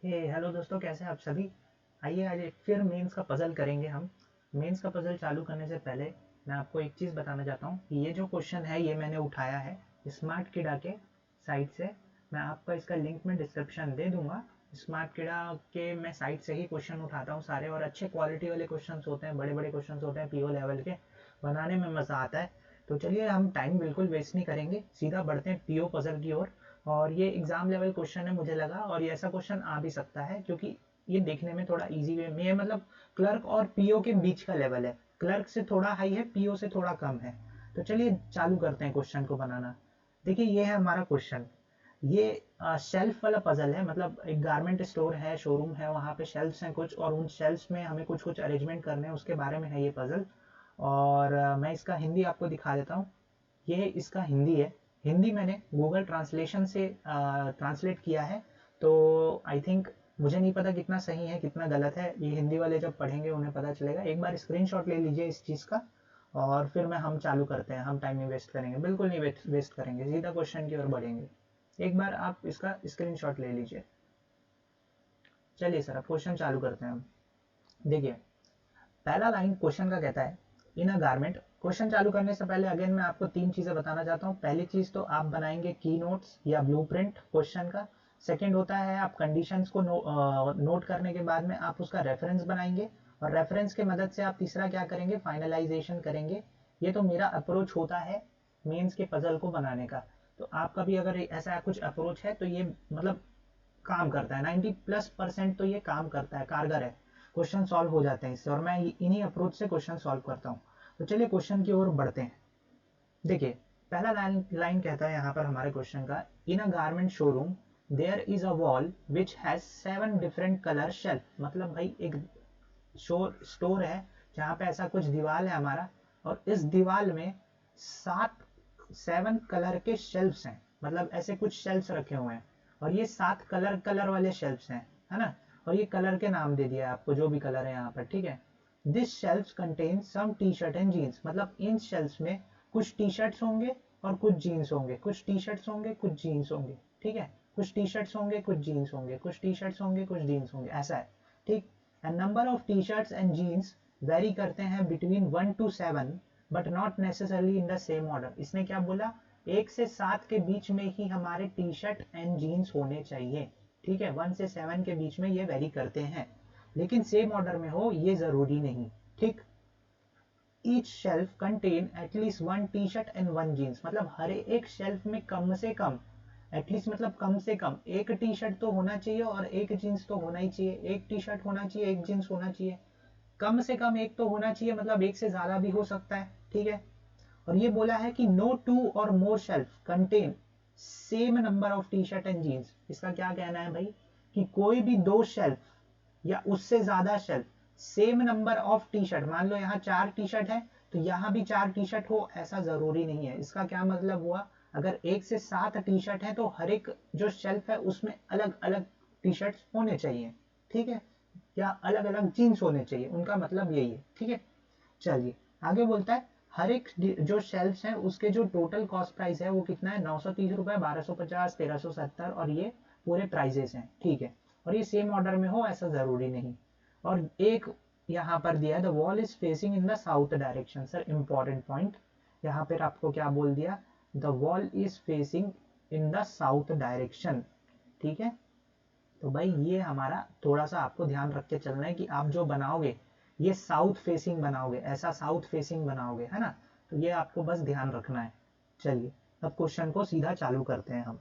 Hello दोस्तों, कैसे हैं आप सभी। आइए आज एक फिर मेंस का पज़ल करेंगे हम। मेंस का पज़ल चालू करने से पहले मैं आपको एक चीज़ बताना चाहता हूँ कि ये जो क्वेश्चन है ये मैंने उठाया है स्मार्ट किडा के साइट से। मैं आपको इसका लिंक में डिस्क्रिप्शन दे दूंगा। स्मार्ट किडा के मैं साइट से ही क्वेश्चन उठाता हूँ सारे, और अच्छे क्वालिटी वाले क्वेश्चन होते हैं, बड़े बड़े क्वेश्चन होते हैं, पीओ लेवल के। बनाने में मज़ा आता है। तो चलिए हम टाइम बिल्कुल वेस्ट नहीं करेंगे, सीधा बढ़ते हैं पीओ पज़ल की ओर। और ये एग्जाम लेवल क्वेश्चन है मुझे लगा, और ये ऐसा क्वेश्चन आ भी सकता है क्योंकि ये देखने में थोड़ा इजी वे में, मतलब क्लर्क और पीओ के बीच का लेवल है। क्लर्क से थोड़ा हाई है, पीओ से थोड़ा कम है। तो चलिए चालू करते हैं क्वेश्चन को बनाना। देखिए ये है हमारा क्वेश्चन। ये शेल्फ वाला पजल है, मतलब एक गारमेंट स्टोर है, शोरूम है, वहाँ पे शेल्फ्स हैं कुछ, और उन शेल्फ्स में हमें कुछ कुछ अरेंजमेंट करने हैं, उसके बारे में है ये पजल। और मैं इसका हिंदी आपको दिखा देता हूँ। ये इसका हिंदी है। हिंदी मैंने गूगल ट्रांसलेशन से ट्रांसलेट किया है। तो आई थिंक, मुझे नहीं पता कितना सही है कितना गलत है, ये हिंदी वाले जब पढ़ेंगे उन्हें पता चलेगा। एक बार स्क्रीनशॉट ले लीजिए इस चीज़ का, और फिर हम चालू करते हैं। हम टाइम नहीं वेस्ट करेंगे, बिल्कुल नहीं वेस्ट करेंगे, सीधा क्वेश्चन की ओर बढ़ेंगे। एक बार आप इसका स्क्रीनशॉट ले लीजिए। चलिए सर, अब क्वेश्चन चालू करते हैं हम। देखिए पहला लाइन क्वेश्चन का कहता है, इन अ गारमेंट। क्वेश्चन चालू करने से पहले अगेन मैं आपको तीन चीजें बताना चाहता हूँ। पहली चीज तो आप बनाएंगे की नोट्स या ब्लूप्रिंट क्वेश्चन का। सेकंड होता है आप कंडीशंस को नोट करने के बाद में आप उसका रेफरेंस बनाएंगे, और रेफरेंस के मदद से आप तीसरा क्या करेंगे, फाइनलाइजेशन करेंगे। ये तो मेरा अप्रोच होता है मेंस के पजल को बनाने का। तो आपका भी अगर ऐसा कुछ अप्रोच है तो ये मतलब काम करता है। 90+% तो ये काम करता है, कारगर है। क्वेश्चन सॉल्व हो जाते हैं इससे, और मैं इन्हीं अप्रोच से क्वेश्चन सॉल्व करता हूँ। तो चलिए क्वेश्चन की ओर बढ़ते हैं। देखिए पहला लाइन कहता है यहाँ पर हमारे क्वेश्चन का, in a garment showroom there is a wall which has 7 different colour shelf. मतलब भाई एक स्टोर है जहाँ पे ऐसा कुछ दीवार है हमारा, और इस दीवार में 7 कलर के शेल्फ्स हैं। मतलब ऐसे कुछ शेल्फ्स रखे हुए हैं, और ये 7 कलर कलर वाले शेल्फ्स हैं, है ना। और ये कलर के नाम दे दिया है आपको, जो भी कलर है यहाँ पर, ठीक है। This shelfs contain some T shirt and jeans. मतलब इन शेल्फ्स में कुछ टी शर्ट्स होंगे और कुछ जीन्स होंगे, कुछ टी शर्ट्स होंगे कुछ जीन्स होंगे, ठीक है। कुछ टी शर्ट्स होंगे कुछ जीन्स होंगे, कुछ टी शर्ट्स होंगे कुछ जीन्स होंगे, ऐसा है, ठीक। And number of T shirts and jeans vary करते हैं between 1 to 7, but not necessarily in the same order. इसने क्या बोला, 1 से 7 के बीच में ही हमारे टी शर्ट एंड जीन्स होने चाहिए, ठीक है। 1 से 7 के बीच में ये वेरी करते हैं, लेकिन सेम ऑर्डर में हो ये जरूरी नहीं, ठीक। Each shelf contain at least 1 T shirt and 1 jeans. मतलब हर एक शेल्फ में कम से कम, एटलीस्ट मतलब कम से कम एक टी शर्ट तो होना चाहिए और एक जीन्स तो होना ही चाहिए। एक टी शर्ट होना चाहिए, एक जीन्स होना चाहिए, कम से कम एक तो होना चाहिए, मतलब एक से ज्यादा भी हो सकता है, ठीक है। और ये बोला है कि no two or more shelf contain same number of T shirt and jeans. इसका क्या कहना है भाई, कि कोई भी दो शेल्फ या उससे ज्यादा shelf same number of T shirt, मान लो यहाँ 4 टी शर्ट है तो यहाँ भी 4 टी शर्ट हो, ऐसा जरूरी नहीं है। इसका क्या मतलब हुआ, अगर 1 से 7 टी शर्ट है तो हर एक जो शेल्फ है उसमें अलग अलग टी शर्ट होने चाहिए, ठीक है, या अलग अलग जीन्स होने चाहिए, उनका मतलब यही है, ठीक है। चलिए आगे बोलता है, हर एक जो शेल्फ्स हैं उसके जो टोटल कॉस्ट प्राइस है वो कितना है, 930 रुपए, 1250, 1370, और ये पूरे प्राइजेस हैं, ठीक है। और ये सेम ऑर्डर में हो ऐसा जरूरी नहीं। और एक यहाँ पर दिया है, the wall is facing in the south direction. Sir important point, यहाँ पर आपको क्या बोल दिया, the wall is facing in the south direction, ठीक है। तो भाई ये हमारा थोड़ा सा आपको ध्यान रख के चलना है कि आप जो बनाओगे ये साउथ फेसिंग बनाओगे, ऐसा साउथ फेसिंग बनाओगे, है ना। तो ये आपको बस ध्यान रखना है। चलिए अब क्वेश्चन को सीधा चालू करते हैं हम।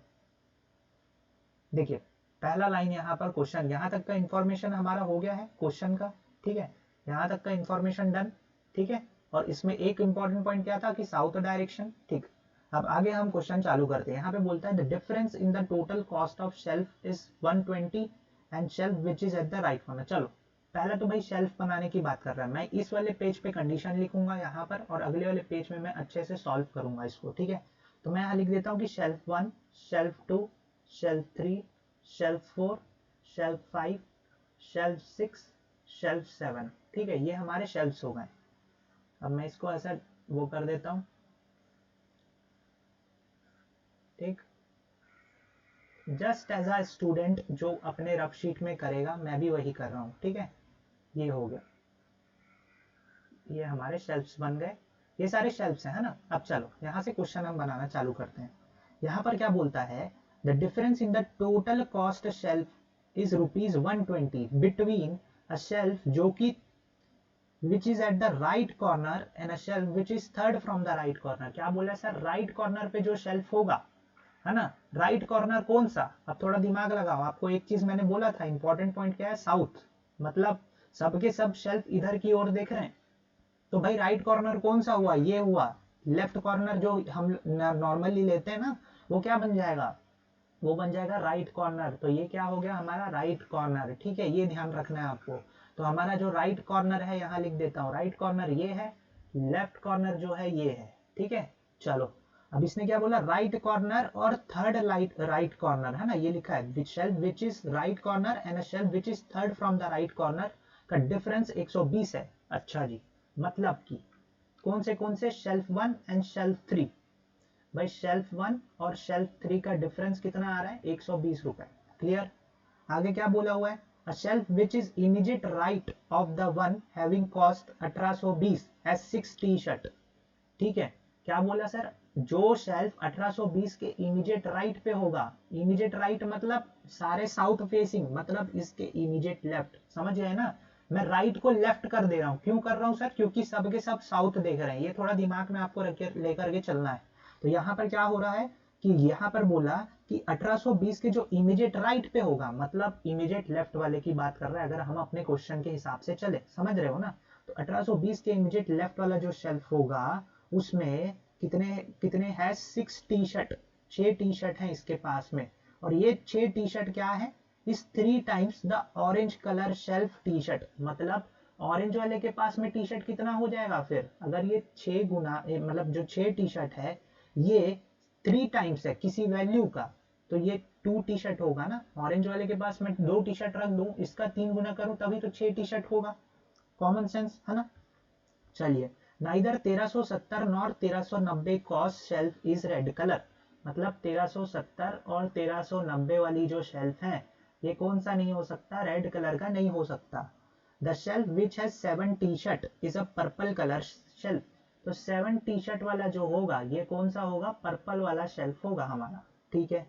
देखिए पहला लाइन यहाँ पर क्वेश्चन, यहाँ तक का इंफॉर्मेशन हमारा हो गया है क्वेश्चन का, ठीक है। यहाँ तक का इंफॉर्मेशन डन, ठीक है। और इसमें एक इंपॉर्टेंट पॉइंट क्या था कि साउथ डायरेक्शन, ठीक। अब आगे हम क्वेश्चन चालू करते हैं। यहाँ पे बोलता है the difference in the total cost of shelf is 120 and shelf which is at the right corner. चलो पहले तो भाई शेल्फ बनाने की बात कर रहा है, मैं इस वाले पेज पे कंडीशन लिखूंगा यहाँ पर, और अगले वाले पेज में मैं अच्छे से सॉल्व करूंगा इसको, ठीक है। तो मैं यहाँ लिख देता हूँ कि shelf 1, shelf 2, shelf 3, shelf 4, shelf 5, shelf 6, shelf 7, ठीक है। ये हमारे शेल्फ्स हो गए। अब मैं इसको ऐसा वो कर देता हूँ, ठीक। जस्ट एज अ स्टूडेंट जो अपने रफ शीट में करेगा, मैं भी वही कर रहा हूँ, ठीक है। ये हो गया, ये हमारे शेल्फ्स बन गए, ये सारे शेल्फ्स हैं, है ना। अब चलो यहाँ से क्वेश्चन हम बनाना चालू करते हैं। यहाँ पर क्या बोलता है, the difference in the total cost shelf is ₹120 between a shelf जो कि which is at the right corner and a shelf which is third from the right corner। क्या बोला सर, राइट कॉर्नर पे जो शेल्फ होगा, है ना, right corner कौन सा। अब थोड़ा दिमाग लगाओ, आपको एक चीज मैंने बोला था, इंपॉर्टेंट पॉइंट क्या है, साउथ, मतलब सबके सब शेल्फ इधर की ओर देख रहे हैं, तो भाई राइट कॉर्नर कौन सा हुआ, ये हुआ। लेफ्ट कॉर्नर जो हम नॉर्मली लेते हैं ना, वो क्या बन जाएगा, वो बन जाएगा राइट कॉर्नर। तो ये क्या हो गया हमारा राइट कॉर्नर, ठीक है, ये ध्यान रखना है आपको। तो हमारा जो राइट कॉर्नर है, यहाँ लिख देता हूँ, राइट कॉर्नर ये है, लेफ्ट कॉर्नर जो है ये है, ठीक है। चलो अब इसने क्या बोला, राइट कॉर्नर और थर्ड राइट कॉर्नर, है ना, ये लिखा है shelf which is right corner and shelf which is third from the right corner का डिफरेंस 120 है। अच्छा जी, मतलब कि कौन से शेल्फ 1 एंड शेल्फ 3, भाई शेल्फ 1 और शेल्फ 3 का डिफरेंस कितना आ रहा है, 120 रुपए। क्लियर। आगे क्या बोला हुआ है, अ shelf which is immediate right of the one having cost 1820 has 6 T shirt. ठीक है, क्या बोला सर, जो शेल्फ 1820 के इमीडिएट राइट पे होगा, इमीडिएट राइट मतलब सारे साउथ फेसिंग, मतलब इसके इमीडिएट लेफ्ट, समझ गए ना। मैं राइट को लेफ्ट कर दे रहा हूं, क्यों कर रहा हूं सर, क्योंकि सबके सब साउथ देख रहे हैं, ये थोड़ा दिमाग में आपको लेकर के चलना है। तो यहाँ पर क्या हो रहा है कि यहाँ पर बोला कि 1820 के जो इमीडिएट राइट पे होगा, मतलब इमीडिएट लेफ्ट वाले की बात कर रहा है, अगर हम अपने क्वेश्चन के हिसाब से चले, समझ रहे हो ना। तो 1820 के इमीडिएट लेफ्ट वाला जो शेल्फ होगा, उसमें कितने कितने है, 6 टी शर्ट, 6 टी शर्ट है इसके पास में। और ये 6 टी शर्ट क्या है, इस 3 times the orange colour shelf T shirt, मतलब ऑरेंज वाले के पास में टी शर्ट कितना हो जाएगा फिर, अगर ये 6 गुना मतलब जो 6 टी शर्ट है ये 3 टाइम्स है किसी वैल्यू का, तो ये 2 टी शर्ट होगा ना। ऑरेंज वाले के पास में 2 टी शर्ट रख दूं, इसका 3 गुना करूं तभी तो 6 टी शर्ट होगा, कॉमन सेंस है ना। चलिए, neither 1370 nor 1390 cost shelf is red colour, मतलब 1370 और 1390 वाली जो शेल्फ है, ये कौन सा नहीं हो सकता, रेड कलर का नहीं हो सकता। The shelf which has 7 T shirt is a purple colour shelf, तो 7 टी शर्ट वाला जो होगा ये कौन सा होगा, पर्पल वाला शेल्फ होगा हमारा। ठीक है,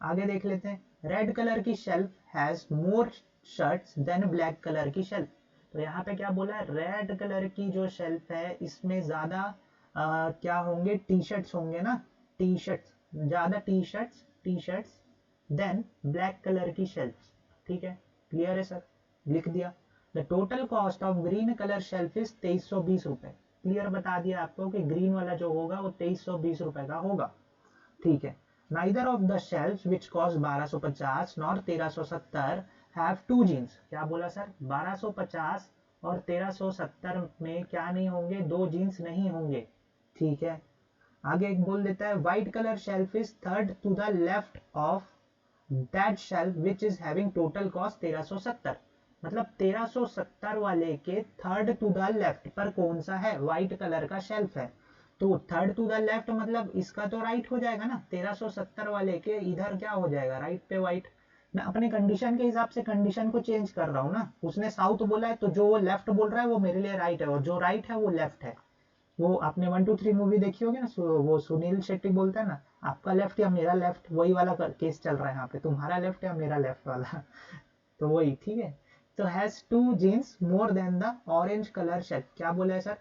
आगे देख लेते हैं, रेड कलर की shelf has more shirts than black colour की शेल्फ। तो यहाँ पे क्या बोला है, रेड कलर की जो शेल्फ है इसमें ज्यादा क्या होंगे, टी शर्ट्स होंगे ना, टी शर्ट्स, ज्यादा T shirts than black colour की शेल्फ। ठीक है, क्लियर है सर, लिख दिया। The total cost of green colour shelf is 2320 रुपए। क्लियर बता दिया आपको कि ग्रीन वाला जो होगा वो 2320 रुपए का होगा। ठीक है, neither of the shelf which cost 1250 nor 1370 have 2 jeans. क्या बोला सर, 1250 और 1370 में क्या नहीं होंगे, 2 जीन्स नहीं होंगे। ठीक है, आगे एक बोल देता है, white colour shelf is third to the left of that shelf which is having total cost 1370, मतलब 1370 वाले के थर्ड टू द लेफ्ट पर कौन सा है, व्हाइट कलर का शेल्फ है। तो थर्ड टू द लेफ्ट मतलब इसका तो राइट हो जाएगा ना, 1370 वाले के इधर क्या हो जाएगा, राइट पे व्हाइट। मैं अपने कंडीशन के हिसाब से कंडीशन को चेंज कर रहा हूँ ना, उसने साउथ बोला है तो जो वो लेफ्ट बोल रहा है वो मेरे लिए राइट है, और जो राइट है वो लेफ्ट है। वो आपने 1 2 3 मूवी देखी होगी ना, वो सुनील शेट्टी बोलता है ना, आपका लेफ्ट या मेरा लेफ्ट, वही वाला केस चल रहा है यहाँ पे, तुम्हारा लेफ्ट या मेरा लेफ्ट वाला तो वही, ठीक है। तो has 2 jeans more than the orange colour shelf. क्या बोला है सर,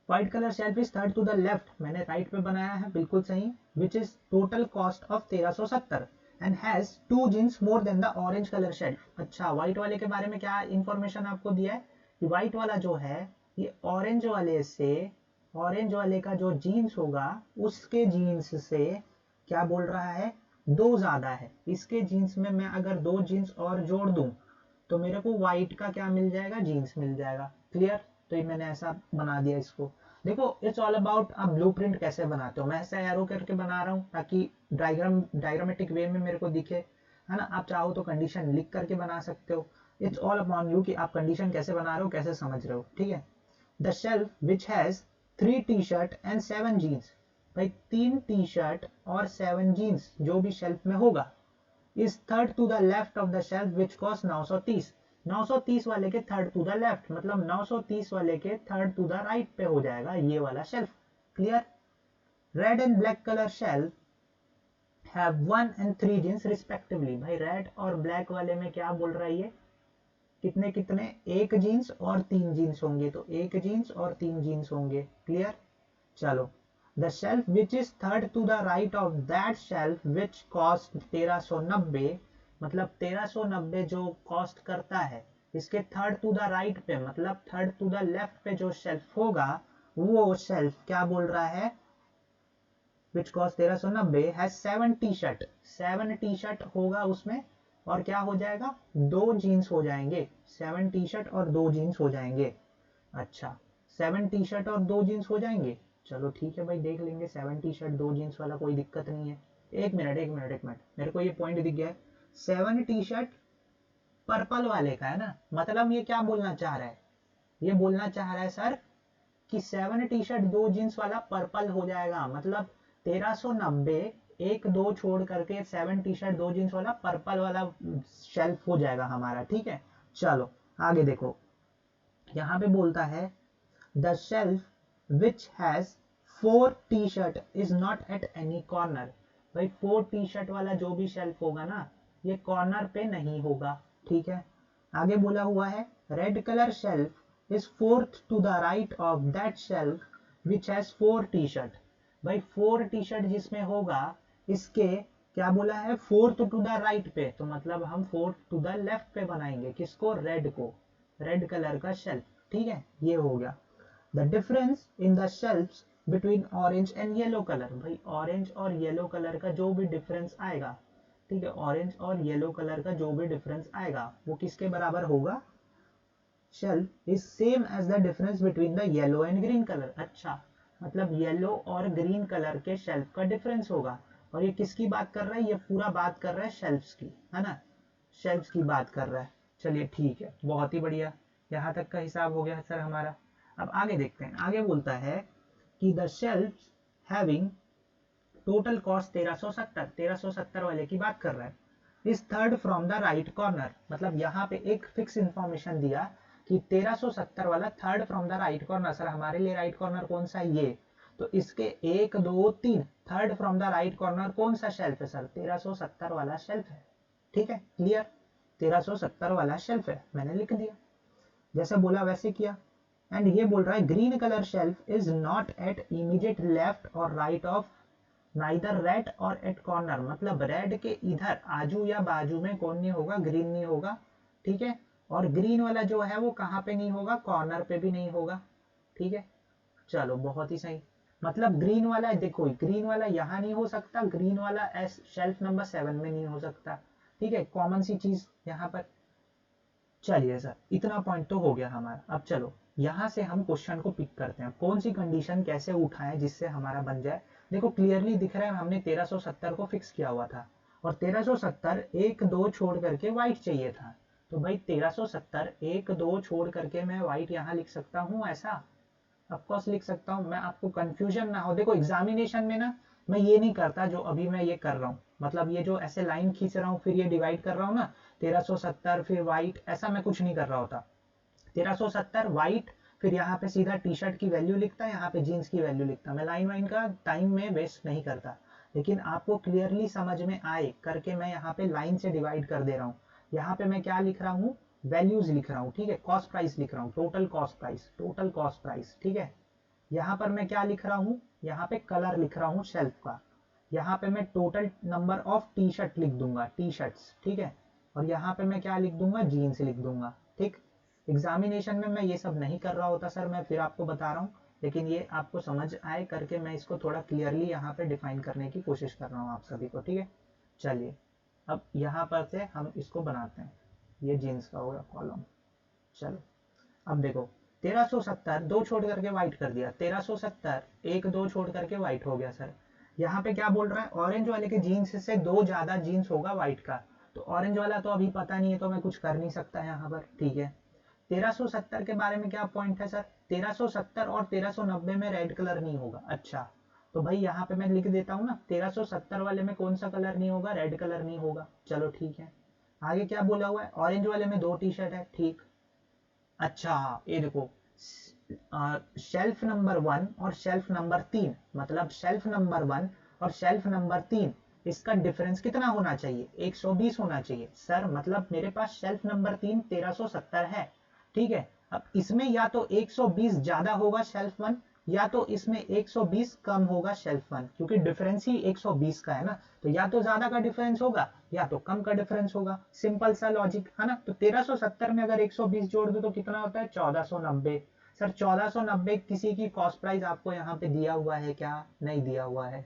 white colour shelf is third to the left, मैंने राइट पे बनाया है, बिल्कुल सही, which is total cost of 1370 and has 2 jeans more than the orange colour shelf. अच्छा, व्हाइट वाले के बारे में क्या इंफॉर्मेशन आपको दिया है कि व्हाइट वाला जो है ये ऑरेंज वाले से, ऑरेंज वाले का जो जीन्स होगा उसके जीन्स से क्या बोल रहा है, 2 ज्यादा है। इसके जीन्स में मैं अगर 2 जीन्स और जोड़ दूं तो मेरे को व्हाइट का क्या मिल जाएगा, जीन्स मिल जाएगा। क्लियर, तो ये मैंने ऐसा बना दिया इसको। देखो, इट्स ऑल अबाउट आप ब्लूप्रिंट कैसे बनाते हो, मैं ऐसा एरो करके बना रहा हूँ ताकि डायग्रामेटिक वे में मेरे को दिखे, है ना। आप चाहो तो कंडीशन लिख करके बना सकते हो, इट्स ऑल अपॉन यू कि आप कंडीशन कैसे बना रहे हो, कैसे समझ रहे हो। ठीक है, the shelf which has 3 T shirt and 7 jeans, भाई 3 टी शर्ट और 7 जीन्स जो भी शेल्फ में होगा is third to the left of the shelf which cost 930। 930 वाले के थर्ड टू द लेफ्ट मतलब 930 वाले के थर्ड टू द राइट पे हो जाएगा ये वाला shelf. Clear. Red and black colour shelf have 1 and 3 jeans respectively. भाई रेड और ब्लैक वाले में क्या बोल रहा है ये, कितने कितने, एक जीन्स और 3 जीन्स होंगे, तो एक जीन्स और 3 जीन्स होंगे। क्लियर। चलो the shelf which is third to the right of that shelf which cost 1390, मतलब 1390 जो कॉस्ट करता है इसके थर्ड टू द राइट पे मतलब थर्ड टू द लेफ्ट पे जो शेल्फ होगा वो शेल्फ क्या बोल रहा है, which cost 1390 has 7 T shirt. 7 T shirt होगा उसमें और क्या हो जाएगा, 2 जीन्स हो जाएंगे। 7 टी शर्ट और 2 जीन्स हो जाएंगे। अच्छा 7 टी शर्ट और 2 जीन्स हो जाएंगे, चलो ठीक है भाई देख लेंगे। 7 टी शर्ट 2 जीन्स वाला कोई दिक्कत नहीं है। एक मिनट मेरे को ये पॉइंट दिख गया है। 7 टी शर्ट पर्पल वाले का है ना, मतलब ये क्या बोलना चाह रहा है, ये बोलना चाह रहा है सर कि 7 टी शर्ट 2 जीन्स वाला पर्पल हो जाएगा, मतलब 1390 एक दो छोड़ करके 7 टी शर्ट 2 जीन्स वाला पर्पल वाला शेल्फ हो जाएगा हमारा। ठीक है चलो आगे देखो, यहां पे बोलता है the shelf which has 4 T shirt is not at any corner. भाई 4 टी शर्ट वाला जो भी शेल्फ होगा ना ये कॉर्नर पे नहीं होगा। ठीक है आगे बोला हुआ है red colour shelf is fourth to the right of that shelf which has 4 T shirt. भाई 4 टी शर्ट जिसमें होगा इसके क्या बोला है, फोर्थ टू द राइट पे, तो मतलब हम फोर्थ टू द लेफ्ट पे बनाएंगे किसको, रेड को, रेड कलर का शेल्फ। ठीक है ये हो गया। The difference in the shelfs between orange and yellow colour. भाई ऑरेंज और येलो कलर का जो भी डिफरेंस आएगा, ठीक है ऑरेंज और येलो कलर का जो भी डिफरेंस आएगा वो किसके बराबर होगा, shelf is same as the difference between the yellow and green colour. अच्छा मतलब येलो और ग्रीन कलर के शेल्फ का डिफरेंस होगा। और ये किसकी बात कर रहा है, ये पूरा बात कर रहा है शेल्फ्स की, है ना, शेल्फ्स की बात कर रहा है। चलिए ठीक है बहुत ही बढ़िया, यहाँ तक का हिसाब हो गया सर हमारा। अब आगे देखते हैं, आगे बोलता है कि the shelfs having total cost 1370, 1370 वाले की बात कर रहा है, is third from the right corner. मतलब यहाँ पे एक फिक्स इंफॉर्मेशन दिया कि 1370 वाला third from the right corner. Sir हमारे लिए राइट कॉर्नर कौन सा है, ये, तो इसके 1 2 3 third from the right corner कौन सा शेल्फ है सर, 1370 वाला शेल्फ है। ठीक है क्लियर, 1370 वाला शेल्फ है, मैंने लिख दिया जैसे बोला वैसे किया। एंड ये बोल रहा है green colour shelf is not at immediate left और राइट ऑफ नाइदर रेड और एट कॉर्नर। मतलब रेड के इधर आजू या बाजू में कौन नहीं होगा, ग्रीन नहीं होगा। ठीक है और ग्रीन वाला जो है वो कहाँ पे नहीं होगा, कॉर्नर पे भी नहीं होगा। ठीक है चलो बहुत ही सही, मतलब ग्रीन वाला देखो, ग्रीन वाला यहाँ नहीं हो सकता, ग्रीन वाला एस शेल्फ नंबर 7 में नहीं हो सकता। ठीक है कॉमन सी चीज यहाँ पर। चलिए सर इतना पॉइंट तो हो गया हमारा। अब चलो यहाँ से हम क्वेश्चन को पिक करते हैं, कौन सी कंडीशन कैसे उठाएं जिससे हमारा बन जाए। देखो क्लियरली दिख रहा है हमने 1370 को फिक्स किया हुआ था और 1370 1 2 छोड़ करके व्हाइट चाहिए था। तो भाई 1370 1 2 छोड़ करके मैं व्हाइट यहाँ लिख सकता हूँ, ऐसा ऑफकोर्स लिख सकता हूँ। मैं आपको कंफ्यूजन ना हो, देखो एग्जामिनेशन में ना मैं ये नहीं करता जो अभी मैं ये कर रहा हूँ, मतलब ये जो ऐसे लाइन खींच रहा हूँ फिर ये डिवाइड कर रहा हूँ ना 1370 फिर व्हाइट, ऐसा मैं कुछ नहीं कर रहा होता। 1370 व्हाइट फिर यहाँ पे सीधा टी शर्ट की वैल्यू लिखता, यहाँ पे जीन्स की वैल्यू लिखता। मैं लाइन वाइन का टाइम में वेस्ट नहीं करता, लेकिन आपको क्लियरली समझ में आए करके मैं यहाँ पे लाइन से डिवाइड कर दे रहा हूँ। यहाँ पे मैं क्या लिख रहा हूँ, वैल्यूज लिख रहा हूँ। ठीक है कॉस्ट प्राइस लिख रहा हूँ, total cost price, total cost price. ठीक है यहाँ पर मैं क्या लिख रहा हूँ, यहाँ पे कलर लिख रहा हूँ शेल्फ का। यहाँ पे मैं total number of T shirt लिख दूंगा, टी शर्ट्स। ठीक है और यहाँ पे मैं क्या लिख दूंगा, जीन्स लिख दूंगा। ठीक एग्जामिनेशन में मैं ये सब नहीं कर रहा होता सर, मैं फिर आपको बता रहा हूँ, लेकिन ये आपको समझ आए करके मैं इसको थोड़ा क्लियरली यहाँ पे डिफाइन करने की कोशिश कर रहा हूँ आप सभी को। ठीक है चलिए अब यहाँ पर से हम इसको बनाते हैं, ये जीन्स का होगा कॉलम। चलो अब देखो 1370 2 छोड़ करके व्हाइट कर दिया, 1370 1 2 छोड़ करके व्हाइट हो गया सर। यहाँ पे क्या बोल रहा है, ऑरेंज वाले के जीन्स से 2 ज्यादा जीन्स होगा व्हाइट का, तो ऑरेंज वाला तो अभी पता नहीं है तो मैं कुछ कर नहीं सकता यहाँ पर। ठीक है 1370 के बारे में क्या पॉइंट है सर, 1370 और 1390 में रेड कलर नहीं होगा। अच्छा तो भाई यहाँ पे मैं लिख देता हूँ ना, 1370 वाले में कौन सा कलर नहीं होगा, रेड कलर नहीं होगा। चलो ठीक है, आगे क्या बोला हुआ है, ऑरेंज वाले में 2 टी शर्ट है, ठीक। अच्छा ये देखो, शेल्फ नंबर 1 और शेल्फ नंबर 3, मतलब शेल्फ नंबर 1 और शेल्फ नंबर 3, इसका डिफरेंस कितना होना चाहिए, 120 होना चाहिए। सर मतलब मेरे पास शेल्फ नंबर 3 1370 है, ठीक है। अब इसमें या तो 120 ज्यादा होगा शेल्फ 1, या तो इसमें 120 कम होगा शेल्फ 1, क्योंकि डिफरेंस ही 120 का है ना, तो या तो ज्यादा का डिफरेंस होगा या तो कम का डिफरेंस होगा, सिंपल सा लॉजिक है ना। तो 1370 में अगर 120 जोड़ दो तो कितना होता है, 1490। सर 1490 किसी की कॉस्ट प्राइस आपको यहाँ पे दिया हुआ है क्या, नहीं दिया हुआ है।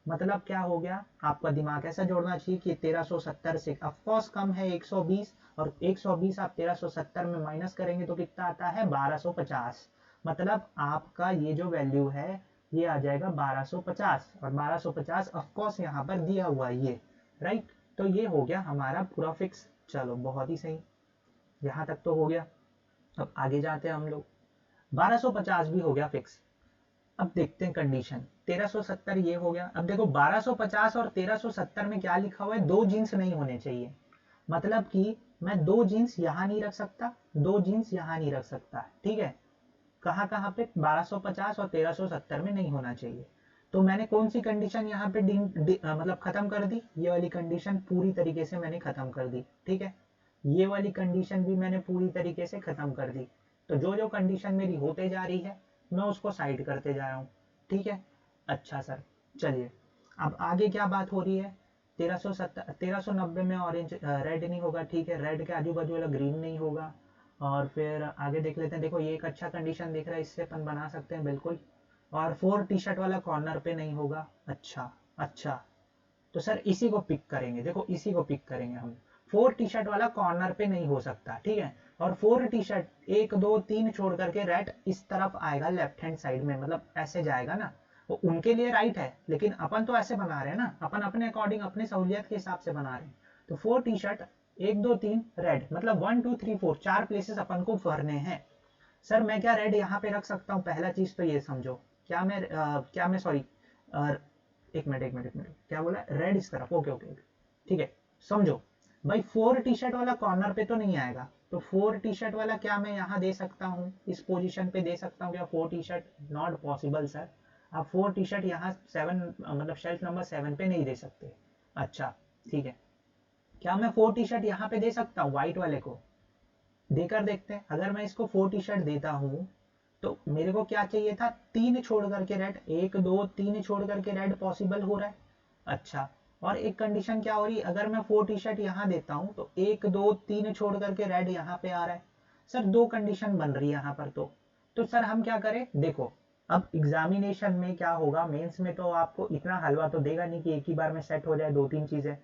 मतलब क्या हो गया, आपका दिमाग ऐसा जोड़ना चाहिए कि 1370 से ऑफकोर्स कम है 120, और 120 आप 1370 में माइनस करेंगे तो कितना आता है, 1250। मतलब आपका ये जो वैल्यू है ये आ जाएगा 1250, और 1250 ऑफकोर्स यहाँ पर दिया हुआ है ये, राइट। तो ये हो गया हमारा पूरा फिक्स। चलो बहुत ही सही, यहाँ तक तो हो गया। अब आगे जाते हैं हम लोग, 1250 भी हो गया फिक्स। अब देखते हैं कंडीशन, 1370 ये हो गया। अब देखो 1250 और 1370 में क्या लिखा हुआ है, 2 जीन्स नहीं होने चाहिए। मतलब कि मैं 2 जीन्स यहां नहीं रख सकता, 2 जीन्स यहां नहीं रख सकता, ठीक है। कहां कहां पे, 1250 और 1370 में नहीं होना चाहिए। तो मैंने कौन सी कंडीशन यहाँ पे मतलब खत्म कर दी, ये वाली कंडीशन पूरी तरीके से मैंने खत्म कर दी, ठीक है। ये वाली कंडीशन भी मैंने पूरी तरीके से खत्म कर दी। तो जो जो कंडीशन मेरी होते जा रही है मैं उसको साइड करते जा रहा हूँ, ठीक है। अच्छा सर, चलिए अब आगे क्या बात हो रही है, 1390 में ऑरेंज रेड नहीं होगा, ठीक है। रेड के आजू बाजू वाला ग्रीन नहीं होगा। और फिर आगे देख लेते हैं, देखो ये एक अच्छा कंडीशन दिख रहा है, इससे अपन बना सकते हैं बिल्कुल। और 4 टी शर्ट वाला कॉर्नर पे नहीं होगा, अच्छा अच्छा। तो सर इसी को पिक करेंगे, देखो इसी को पिक करेंगे हम। 4 टी शर्ट वाला कॉर्नर पे नहीं हो सकता, ठीक है। और 4 टी शर्ट 1 2 3 छोड़ करके रेड इस तरफ आएगा लेफ्ट हैंड साइड में, मतलब ऐसे जाएगा ना। वो उनके लिए राइट है, लेकिन अपन तो ऐसे बना रहे हैं ना, अपन अपने अकॉर्डिंग अपने सहूलियत के हिसाब से बना रहे हैं। तो 4 टी शर्ट 1 2 3 रेड, मतलब 1 2 3 4 4 प्लेसेस अपन को भरने हैं। सर मैं क्या रेड यहाँ पे रख सकता हूँ, पहला चीज तो ये समझो। क्या मैं सॉरी, एक मिनट क्या बोला, रेड इस तरफ, ओके ओके ओके, ठीक है। समझो भाई, 4 टी शर्ट वाला कॉर्नर पे तो नहीं आएगा, तो 4 टी शर्ट वाला क्या मैं यहाँ दे सकता हूँ, इस पोजीशन पे दे सकता हूँ क्या 4 T shirt, not possible sir. आप 4 टी शर्ट यहाँ 7 मतलब शेल्फ नंबर 7 पे नहीं दे सकते। अच्छा ठीक है, क्या मैं 4 टी शर्ट यहाँ पे दे सकता हूँ व्हाइट वाले को, देकर देखते हैं। अगर मैं इसको 4 टी शर्ट देता हूँ तो मेरे को क्या चाहिए था, 3 छोड़ करके रेड, 1 2 3 छोड़ करके रेड पॉसिबल हो रहा है। अच्छा, और एक कंडीशन क्या हो रही है, अगर मैं 4 टी शर्ट यहाँ देता हूँ तो 1 2 3 छोड़ करके रेड यहाँ पे आ रहा है। सर 2 कंडीशन बन रही है यहाँ पर। तो सर हम क्या करें, देखो अब एग्जामिनेशन में क्या होगा, मेंस में तो आपको इतना हलवा तो देगा नहीं कि एक ही बार में सेट हो जाए 2 3 चीजें।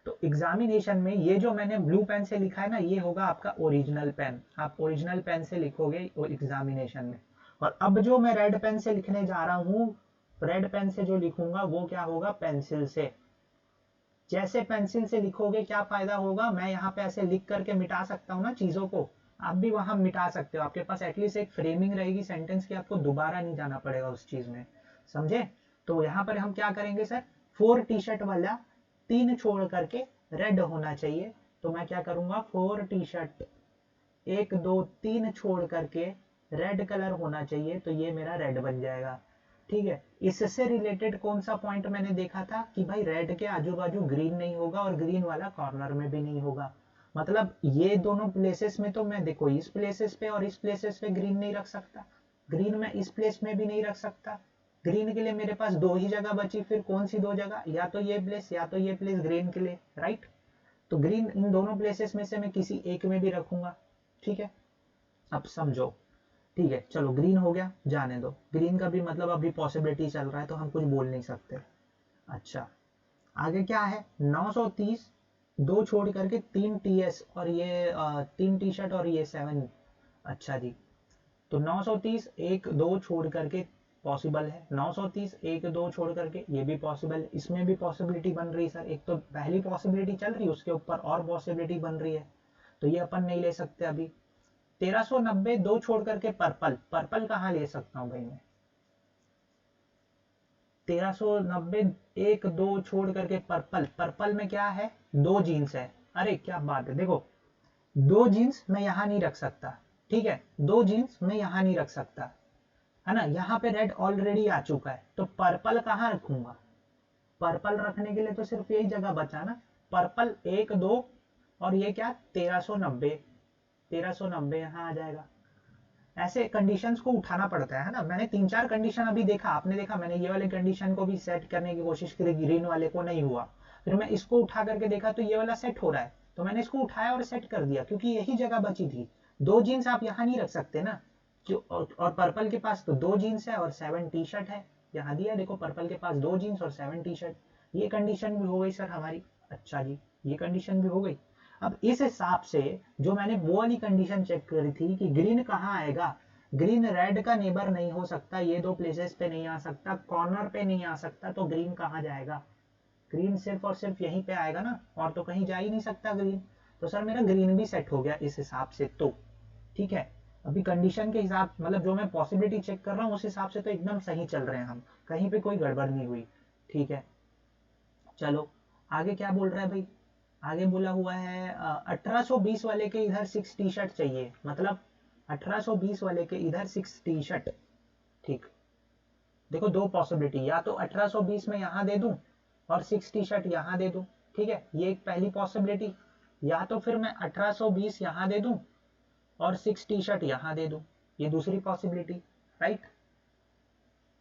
तो एग्जामिनेशन में ये जो मैंने ब्लू पेन से लिखा है ना, ये होगा आपका ओरिजिनल पेन, आप ओरिजिनल पेन से लिखोगे एग्जामिनेशन में। और अब जो मैं रेड पेन से लिखने जा रहा हूँ, रेड पेन से जो लिखूंगा वो क्या होगा, पेंसिल से। जैसे पेंसिल से लिखोगे क्या फायदा होगा, मैं यहाँ पे ऐसे लिख करके मिटा सकता हूँ ना चीजों को, आप भी वहां मिटा सकते हो। आपके पास एटलीस्ट एक फ्रेमिंग रहेगी सेंटेंस की, आपको दोबारा नहीं जाना पड़ेगा उस चीज में, समझे। तो यहाँ पर हम क्या करेंगे सर, 4 टी शर्ट वाला 3 छोड़ करके रेड होना चाहिए। तो मैं क्या करूंगा, 4 टी शर्ट 1 2 3 छोड़ करके रेड कलर होना चाहिए, तो ये मेरा रेड बन जाएगा, ठीक है। इससे रिलेटेड कौन सा पॉइंट मैंने देखा था कि भाई रेड के आजू बाजू ग्रीन नहीं होगा और ग्रीन वाला कॉर्नर में भी नहीं होगा। मतलब ये दोनों प्लेसेस में तो मैं देखो इस प्लेसेस पे और इस प्लेसेस पे ग्रीन नहीं रख सकता, ग्रीन में इस प्लेस में भी नहीं रख सकता। ग्रीन के लिए मेरे पास 2 ही जगह बची, फिर कौन सी 2 जगह, या तो ये प्लेस या तो ये प्लेस ग्रीन के लिए, राइट। तो ग्रीन इन दोनों प्लेसेस में से मैं किसी एक में भी रखूंगा, ठीक है। अब समझो, ठीक है चलो ग्रीन हो गया, जाने दो, ग्रीन का भी मतलब अभी पॉसिबिलिटी चल रहा है तो हम कुछ बोल नहीं सकते। अच्छा, आगे क्या है, 930 2 छोड़ करके 3 टीएस और ये 3 टी शर्ट और ये 7। अच्छा जी, तो 930 1 2 छोड़ करके पॉसिबल है, 930 1 2 छोड़ करके ये भी पॉसिबल है, इसमें भी पॉसिबिलिटी बन रही है सर। एक तो पहली पॉसिबिलिटी चल रही है, उसके ऊपर और पॉसिबिलिटी बन रही है, तो ये अपन नहीं ले सकते अभी। 1390 2 छोड़ करके पर्पल, पर्पल कहाँ ले सकता हूँ भाई मैं, 1390 एक दो छोड़ करके पर्पल, पर्पल में क्या है, दो जीन्स है। अरे क्या बात है, देखो दो जीन्स मैं यहां नहीं रख सकता, ठीक है, दो जीन्स मैं यहां नहीं रख सकता, है ना, यहाँ पे रेड ऑलरेडी आ चुका है, तो पर्पल कहाँ रखूंगा, पर्पल रखने के लिए तो सिर्फ यही जगह बचा ना, पर्पल एक दो, और ये क्या 1390, 1390 यहाँ आ जाएगा। ऐसे कंडीशंस को उठाना पड़ता है ना, मैंने तीन चार कंडीशन अभी देखा, आपने देखा मैंने ये वाले कंडीशन को भी सेट करने की कोशिश करी, ग्रीन वाले को नहीं हुआ, फिर मैं इसको उठा करके देखा तो ये वाला सेट हो रहा है, तो मैंने इसको उठाया और सेट कर दिया, क्योंकि यही जगह बची थी। दो जीन्स आप यहाँ नहीं रख सकते ना, जो और पर्पल के पास तो दो जीन्स है और 7 टी शर्ट है, यहाँ दिया देखो, पर्पल के पास दो जीन्स और 7 टी शर्ट, ये कंडीशन भी हो गई सर हमारी। अच्छा जी, ये कंडीशन भी हो गई। अब इस हिसाब से जो मैंने वो वाली कंडीशन चेक करी थी कि ग्रीन कहाँ आएगा, ग्रीन रेड का नेबर नहीं हो सकता, ये दो प्लेसेस पे नहीं आ सकता, कॉर्नर पे नहीं आ सकता, तो ग्रीन कहाँ जाएगा, ग्रीन सिर्फ और सिर्फ यहीं पे आएगा ना, और तो कहीं जा ही नहीं सकता ग्रीन। तो सर मेरा ग्रीन भी सेट हो गया इस हिसाब से, तो ठीक है, अभी कंडीशन के हिसाब मतलब जो मैं पॉसिबिलिटी चेक कर रहा हूँ उस हिसाब से तो एकदम सही चल रहे हैं हम, कहीं पे कोई गड़बड़ नहीं हुई, ठीक है। चलो आगे क्या बोल रहा है भाई, आगे बोला हुआ है 1820 वाले के इधर 6 टी शर्ट चाहिए, मतलब 1820 वाले के इधर 6 टी शर्ट, ठीक। देखो दो पॉसिबिलिटी, या तो 1820 में यहां दे दूं और 6 टी शर्ट यहां दे दूं, ठीक है, ये एक पहली पॉसिबिलिटी, या तो फिर मैं 1820 यहां दे दूं और 6 टी शर्ट यहां दे दूं, ये दूसरी पॉसिबिलिटी, राइट।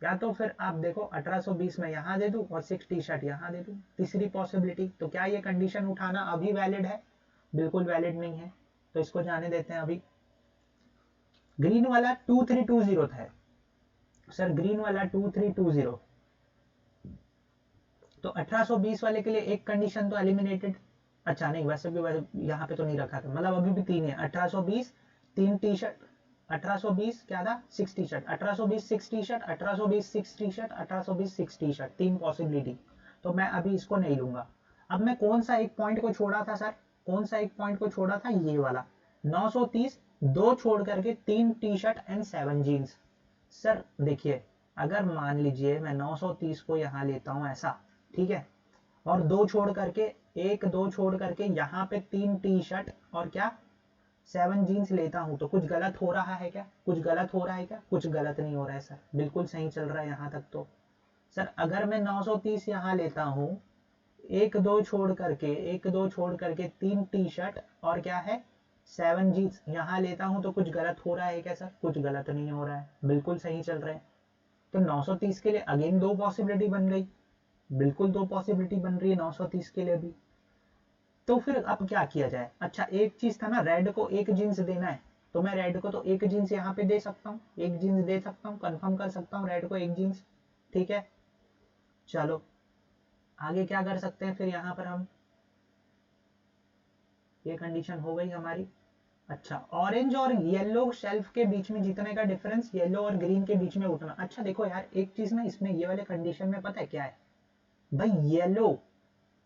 या तो फिर आप देखो 1820 में यहां दे दूं और 6 टी शर्ट यहां दे दूं, तीसरी पॉसिबिलिटी। तो क्या ये कंडीशन उठाना अभी वैलिड है, बिल्कुल वैलिड नहीं है, तो इसको जाने देते हैं अभी। ग्रीन वाला 2320 था सर, ग्रीन वाला 2320, तो 1820 वाले के लिए एक कंडीशन तो एलिमिनेटेड। अच्छा नहीं, वैसे भी वैसे यहाँ पे तो नहीं रखा था, मतलब अभी भी तीन है, 1820 तीन टी शर्ट, 1820 क्या था 6 T shirt, 1820 6 T shirt, 1820 6 T shirt, 1820 6 T shirt, तीन पॉसिबिलिटी, तो मैं अभी इसको नहीं लूंगा। अब मैं कौन सा एक पॉइंट को छोड़ा था सर, कौन सा एक पॉइंट को छोड़ा था, ये वाला 930, दो छोड़ करके 3 T shirt and 7 jeans. Sir देखिए, अगर मान लीजिए मैं 930 को यहाँ लेता हूँ ऐसा, ठीक है, और दो छोड़ करके, एक दो छोड़ करके यहाँ पे 3 टी शर्ट और क्या 7 जीन्स लेता हूं, तो कुछ गलत हो रहा है क्या, कुछ गलत हो रहा है क्या, कुछ गलत नहीं हो रहा है सर, बिल्कुल सही चल रहा है यहाँ तक तो। सर अगर मैं 930 यहाँ लेता हूँ, एक दो छोड़ करके, एक दो छोड़ करके 3 टी शर्ट और क्या है 7 जीन्स यहाँ लेता हूँ, तो कुछ गलत हो रहा है क्या सर, कुछ गलत नहीं हो रहा है, बिल्कुल सही चल रहे हैं। तो 930 के लिए अगेन दो पॉसिबिलिटी बन गई, बिल्कुल दो पॉसिबिलिटी बन रही है 930 के लिए भी। तो फिर अब क्या किया जाए, अच्छा एक चीज था ना, रेड को एक जीन्स देना है, तो मैं रेड को तो एक जीन्स यहाँ पे दे सकता हूँ, एक जीन्स दे सकता हूँ, कंफर्म कर सकता हूँ रेड को एक जीन्स, ठीक है। चलो आगे क्या कर सकते हैं फिर यहाँ पर हम, ये कंडीशन हो गई हमारी। अच्छा ऑरेंज और येलो शेल्फ के बीच में जितने का डिफरेंस येलो और ग्रीन के बीच में उतना, अच्छा देखो यार एक चीज ना इसमें ये वाले कंडीशन में पता है क्या है भाई, येलो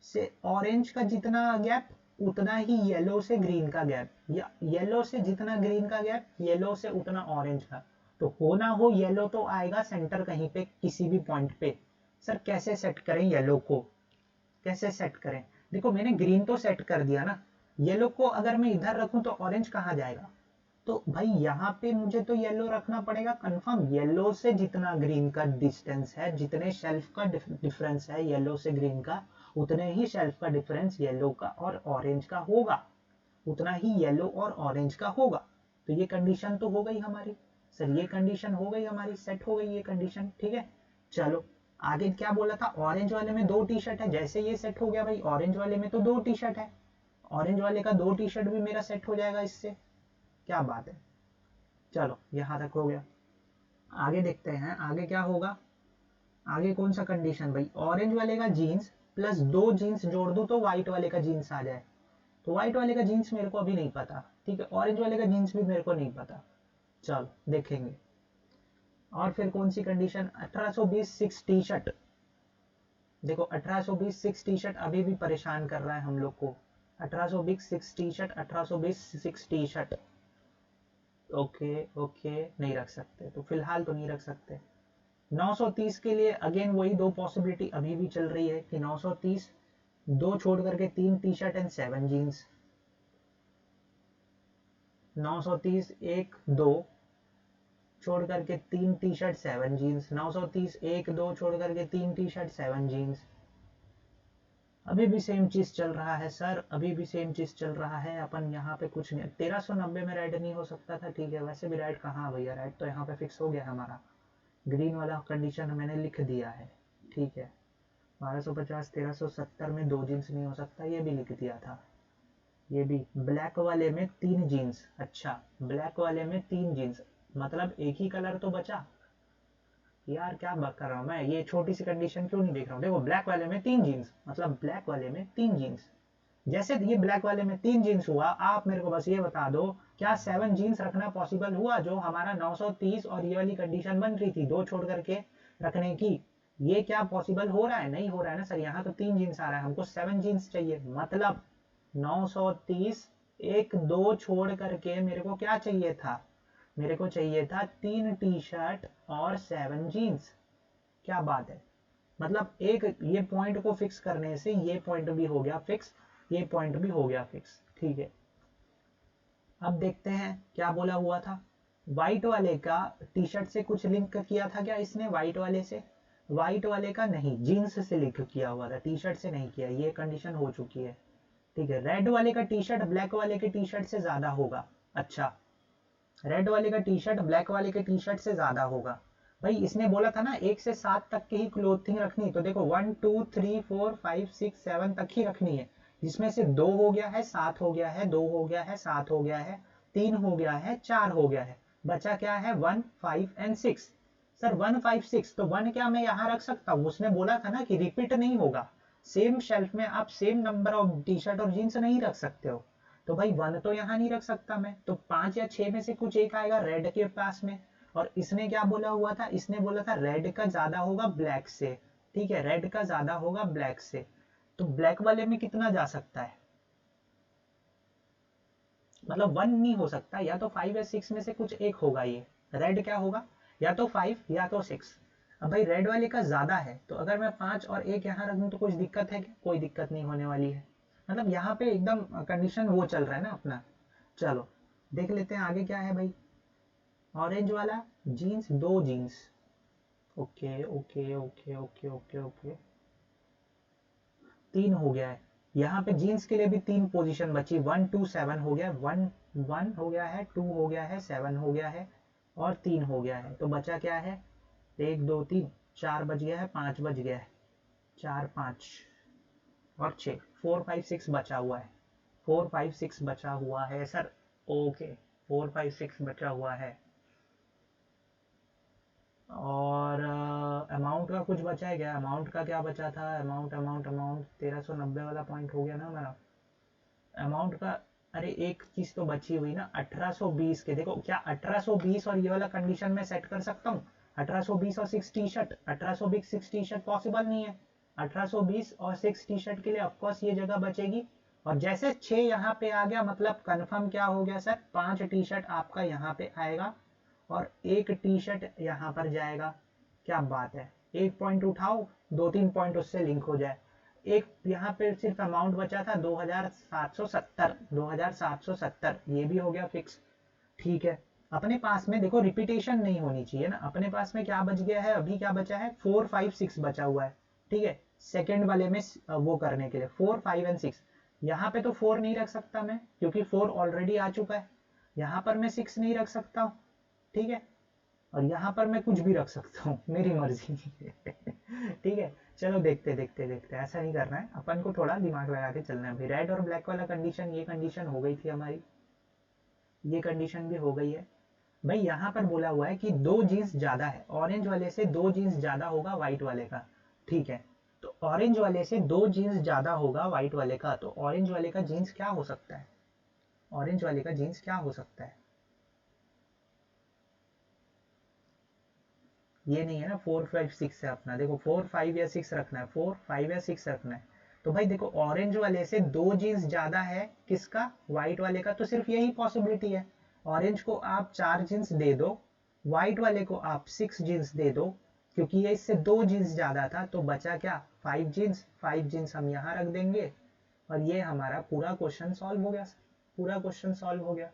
से ऑरेंज का जितना गैप उतना ही येलो से ग्रीन का गैप, या येलो से जितना ग्रीन का गैप येलो से उतना ऑरेंज का, तो हो ना हो येलो तो आएगा सेंटर कहीं पे किसी भी पॉइंट पे। सर कैसे सेट करें येलो को, कैसे सेट करें, देखो मैंने ग्रीन तो सेट कर दिया ना, येलो को अगर मैं इधर रखूं तो ऑरेंज कहाँ जाएगा, तो भाई यहाँ पे मुझे तो येलो रखना पड़ेगा कंफर्म, येलो से जितना ग्रीन का डिस्टेंस है, जितने शेल्फ का डिफरेंस है येलो से ग्रीन का, उतने ही शेल्फ का डिफरेंस येलो का और ऑरेंज का होगा, उतना ही येलो और ऑरेंज का होगा। तो ये कंडीशन तो हो गई हमारी, सर ये कंडीशन हो गई हमारी, सेट हो गई ये कंडीशन, ठीक है। चलो आगे क्या बोला था, ऑरेंज वाले में दो टी शर्ट है, जैसे ये सेट हो गया भाई, ऑरेंज वाले में तो दो टी शर्ट है, ऑरेंज वाले का दो टी शर्ट भी मेरा सेट हो जाएगा इससे, क्या बात है। चलो यहाँ तक हो गया, आगे देखते हैं आगे क्या होगा। आगे कौन सा कंडीशन भाई, ऑरेंज वाले का जीन्स प्लस दो जीन्स जोड़ दूं तो व्हाइट वाले का जीन्स आ जाए, तो व्हाइट वाले का जीन्स मेरे को अभी नहीं पता, ठीक है, ऑरेंज वाले का जीन्स भी मेरे को नहीं पता, चलो देखेंगे। और फिर कौन सी कंडीशन, 1820 6 टी शर्ट, देखो 1820 6 टी शर्ट अभी भी परेशान कर रहा है हम लोग को, 1820 6 T shirt, 1820 6 T shirt, okay okay नहीं रख सकते, तो फिलहाल तो नहीं रख सकते। 930 के लिए अगेन वही दो पॉसिबिलिटी अभी भी चल रही है कि 930 दो छोड़ करके 3 टी शर्ट एंड 7 जीन्स, 930 1 2 छोड़ करके 3 टी शर्ट 7 जीन्स, 930 1 2 छोड़ करके 3 टी शर्ट 7 जीन्स। अभी भी सेम चीज चल रहा है सर, अभी भी सेम चीज चल रहा है। अपन यहाँ पे कुछ नहीं, 1390 में राइट नहीं हो सकता था, ठीक है। वैसे भी राइट कहाँ भैया, राइट तो यहाँ पे फिक्स हो गया हमारा, ग्रीन वाला कंडीशन मैंने लिख दिया है, ठीक है। 1250 1370 में 2 जीन्स नहीं हो सकता, ये भी लिख दिया था। ये भी ब्लैक वाले में 3 जीन्स, अच्छा ब्लैक वाले में 3 जीन्स, मतलब एक ही कलर तो बचा यार, क्या बात कर रहा हूँ मैं, ये छोटी सी कंडीशन क्यों नहीं देख रहा हूँ। देखो ब्लैक वाले में 3 जीन्स, मतलब ब्लैक वाले में 3 जीन्स। जैसे ये ब्लैक वाले में 3 जीन्स हुआ, आप मेरे को बस ये बता दो क्या 7 जीन्स रखना पॉसिबल हुआ, जो हमारा 930 और ये वाली कंडीशन बन रही थी 2 छोड़ करके रखने की, ये क्या पॉसिबल हो रहा है? नहीं हो रहा है ना सर, यहाँ तो 3 जीन्स आ रहा है, हमको 7 जीन्स चाहिए। मतलब 930 1 2 छोड़ करके मेरे को क्या चाहिए था, मेरे को चाहिए था 3 टी शर्ट और 7 जीन्स। क्या बात है, मतलब एक ये पॉइंट को फिक्स करने से ये पॉइंट भी हो गया फिक्स, ये पॉइंट भी हो गया फिक्स, ठीक है। अब देखते हैं क्या बोला हुआ था। व्हाइट वाले का टी शर्ट से कुछ लिंक किया था क्या इसने, व्हाइट वाले से? व्हाइट वाले का नहीं, जीन्स से लिंक किया हुआ था, टी शर्ट से नहीं किया, ये कंडीशन हो चुकी है, ठीक है। रेड वाले का टी शर्ट ब्लैक वाले के टी शर्ट से ज्यादा होगा, अच्छा रेड वाले का टी शर्ट ब्लैक वाले के टी शर्ट से ज्यादा होगा। भाई इसने बोला था ना 1 से 7 तक की ही क्लोथिंग रखनी, तो देखो 1 2 3 4 5 6 7 तक ही रखनी है, जिसमें से 2 हो गया है, 7 हो गया है, 2 हो गया है, 7 हो गया है, 3 हो गया है, 4 हो गया है, बचा क्या है 1 5 एंड 6। सर 1 5 6 तो 1 क्या मैं यहाँ रख सकता हूँ? उसने बोला था ना कि रिपीट नहीं होगा, सेम शेल्फ में आप same number of T shirt और जीन्स नहीं रख सकते हो। तो भाई 1 तो यहाँ नहीं रख सकता मैं, तो 5 या 6 में से कुछ एक आएगा रेड के पास में। और इसने क्या बोला हुआ था, इसने बोला था रेड का ज्यादा होगा ब्लैक से, ठीक है, रेड का ज्यादा होगा ब्लैक से। तो ब्लैक वाले में कितना जा सकता है, मतलब 1 नहीं हो सकता, या तो 5 या 6 में से कुछ एक होगा। ये रेड क्या होगा, या तो 5 या तो 6। अब भाई रेड वाले का ज्यादा है, तो अगर मैं 5 और 1 यहाँ रख दूं तो कुछ दिक्कत है क्या? कोई दिक्कत नहीं होने वाली है, मतलब यहाँ पे एकदम कंडीशन वो चल रहा है ना अपना। चलो देख लेते हैं आगे क्या है भाई। ऑरेंज वाला jeans, 2 jeans, okay okay okay okay okay okay, 3 हो गया है। यहाँ पे जीन्स के लिए भी 3 पोजीशन बची, 1 2 7 हो गया, 1 1 हो गया है, 2 हो गया है, 7 हो गया है और 3 हो गया है। तो बचा क्या है, 1 2 3 4 बच गया है, 5 बच गया है, 4 5 और 6, 4 5 6 बचा हुआ है, 4 5 6 बचा हुआ है सर, ओके 4 5 6 बचा हुआ है। और अमाउंट का कुछ बचा है क्या, अमाउंट का क्या बचा था, अमाउंट अमाउंट अमाउंट 1390 वाला पॉइंट हो गया ना मेरा, अमाउंट का। अरे एक चीज तो बची हुई ना, 1820 के, देखो क्या 1820 और ये वाला कंडीशन में सेट कर सकता हूँ? 1820 और 6 T shirt, 1820 6 T shirt possible नहीं है। 1820 और 6 टी शर्ट के लिए ऑफकोर्स ये जगह बचेगी। और जैसे 6 यहाँ पे आ गया, मतलब कंफर्म क्या हो गया सर, 5 टी शर्ट आपका यहाँ पे आएगा और 1 टी शर्ट यहाँ पर जाएगा। क्या बात है, एक पॉइंट उठाओ, 2 3 पॉइंट उससे लिंक हो जाए। एक यहाँ पे सिर्फ अमाउंट बचा था 2770, 2770 ये भी हो गया फिक्स, ठीक है। अपने पास में देखो रिपीटेशन नहीं होनी चाहिए ना, अपने पास में क्या बच गया है, अभी क्या बचा है 4 5 6 बचा हुआ है, ठीक है। सेकेंड वाले में वो करने के लिए 4 5 एंड 6, यहाँ पे तो 4 नहीं रख सकता मैं क्योंकि 4 ऑलरेडी आ चुका है, यहाँ पर मैं 6 नहीं रख सकता हूँ, ठीक है। और यहाँ पर मैं कुछ भी रख सकता हूँ, मेरी मर्जी ठीक है। चलो देखते देखते देखते, ऐसा नहीं करना है अपन को, थोड़ा दिमाग लगा के चलना है भाई। रेड और ब्लैक वाला कंडीशन, ये कंडीशन हो गई थी हमारी, ये कंडीशन भी हो गई है भाई। यहाँ पर बोला हुआ है कि 2 जीन्स ज्यादा है, ऑरेंज वाले से 2 जीन्स ज्यादा होगा व्हाइट वाले का, ठीक है। तो ऑरेंज वाले से 2 जीन्स ज्यादा होगा व्हाइट वाले का, तो ऑरेंज वाले का जीन्स क्या हो सकता है, ऑरेंज वाले का जीन्स क्या हो सकता है? ये नहीं है ना 4 5 6 है अपना, देखो 4 5 या 6 रखना है, 4 5 या 6 रखना है। तो भाई देखो ऑरेंज वाले से 2 जीन्स ज्यादा है किसका, व्हाइट वाले का, तो सिर्फ यही पॉसिबिलिटी है। ऑरेंज को आप 4 जीन्स दे दो, व्हाइट वाले को आप 6 जीन्स दे दो, क्योंकि ये इससे 2 जीन्स ज़्यादा था तो बचा क्या 5 जीन्स। 5 जीन्स हम यहाँ रख देंगे और ये हमारा पूरा क्वेश्चन सॉल्व हो गया। पूरा क्वेश्चन सॉल्व हो गया।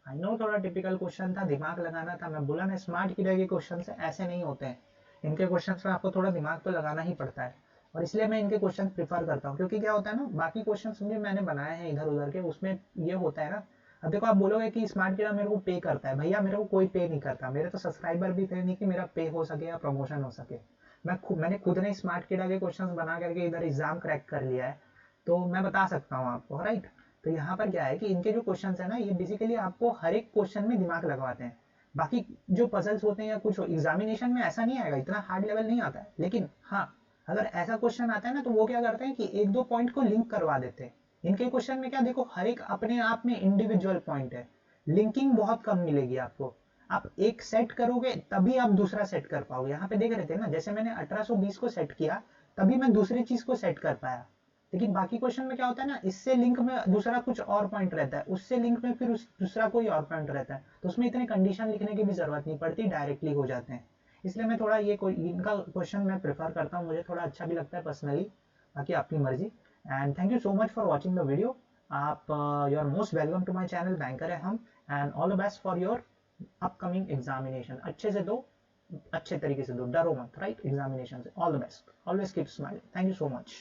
आई नो थोड़ा टिपिकल क्वेश्चन था, दिमाग लगाना था। मैं बोला ना स्मार्ट किडा के क्वेश्चन से ऐसे नहीं होते हैं, इनके क्वेश्चन में आपको थोड़ा दिमाग तो लगाना ही पड़ता है और इसलिए मैं इनके क्वेश्चन प्रीफर करता हूँ। क्योंकि क्या होता है ना, बाकी क्वेश्चन भी मैंने बनाए हैं इधर उधर के, उसमें ये होता है ना, अब देखो आप बोलोगे कि स्मार्ट किडा मेरे को पे करता है, भैया मेरे को कोई पे नहीं करता, मेरे तो सब्सक्राइबर भी थे नहीं कि मेरा पे हो सके या प्रमोशन हो सके। मैंने खुद ने स्मार्ट किडा के क्वेश्चन बना करके इधर एग्जाम क्रैक कर लिया है, तो मैं बता सकता हूँ आपको, राइट। तो यहाँ पर क्या है कि इनके जो क्वेश्चंस है ना, ये बेसिकली आपको हर एक क्वेश्चन में दिमाग लगवाते हैं। बाकी जो पजल्स होते हैं या कुछ एग्जामिनेशन में ऐसा नहीं आएगा, इतना हार्ड लेवल नहीं आता है, लेकिन हाँ अगर ऐसा क्वेश्चन आता है ना तो वो क्या करते हैं कि एक दो पॉइंट को लिंक करवा देते हैं। इनके क्वेश्चन में क्या देखो, हर एक अपने आप में इंडिविजुअल पॉइंट है, लिंकिंग बहुत कम मिलेगी आपको। आप एक सेट करोगे तभी आप दूसरा सेट कर पाओगे। यहाँ पे देख रहे थे ना, जैसे मैंने 1820 को सेट किया तभी मैं दूसरी चीज को सेट कर पाया। लेकिन बाकी क्वेश्चन में क्या होता है ना, इससे लिंक में दूसरा कुछ और पॉइंट रहता है, उससे लिंक में फिर दूसरा कोई और पॉइंट रहता है, तो उसमें इतने कंडीशन लिखने की भी जरूरत नहीं पड़ती, डायरेक्टली हो जाते हैं। इसलिए मैं थोड़ा ये कोई इनका क्वेश्चन मैं प्रेफर करता हूँ, मुझे थोड़ा अच्छा भी लगता है पर्सनली, बाकी आपकी मर्जी। And thank you so much for watching the video. आप you are most welcome to my channel, banker है हम। And all the best for your upcoming examination. अच्छे से दो, अच्छे तरीके से दो, डरो मत, राइट। एग्जामिनेशन से all the best, always keep smiling. Thank you so much.